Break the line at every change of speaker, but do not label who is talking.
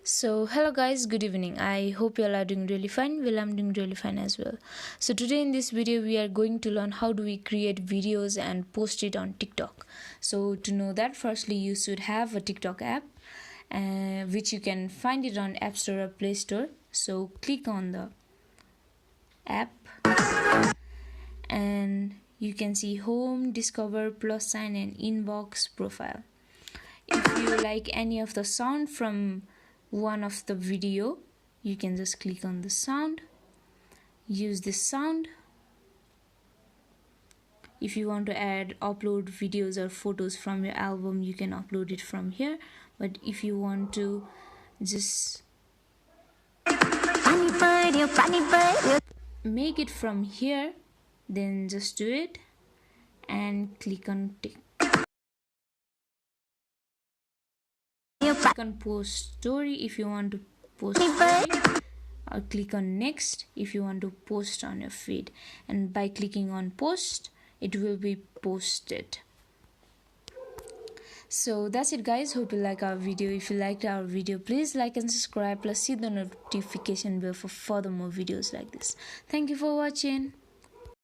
So hello guys, good evening. I hope you all are doing really fine. Well, I'm doing really fine as well. So today in this video we are going to learn how do we create videos and post it on TikTok. So to know that, firstly you should have a TikTok app, which you can find it on App Store or Play Store. So click on the app and you can see home, discover, plus sign, and inbox, profile. If you like any of the sound from one of the video, you can just click on the sound, use this sound. If you want to upload videos or photos from your album, you can upload it from here. But if you want to just make it from here, then just do it and click on tick. Click on post story if you want to post story, or click on next if you want to post on your feed, and by clicking on post it will be posted. So that's it guys, hope you like our video. If you liked our video, please like and subscribe, plus see the notification bell for further more videos like this. Thank you for watching.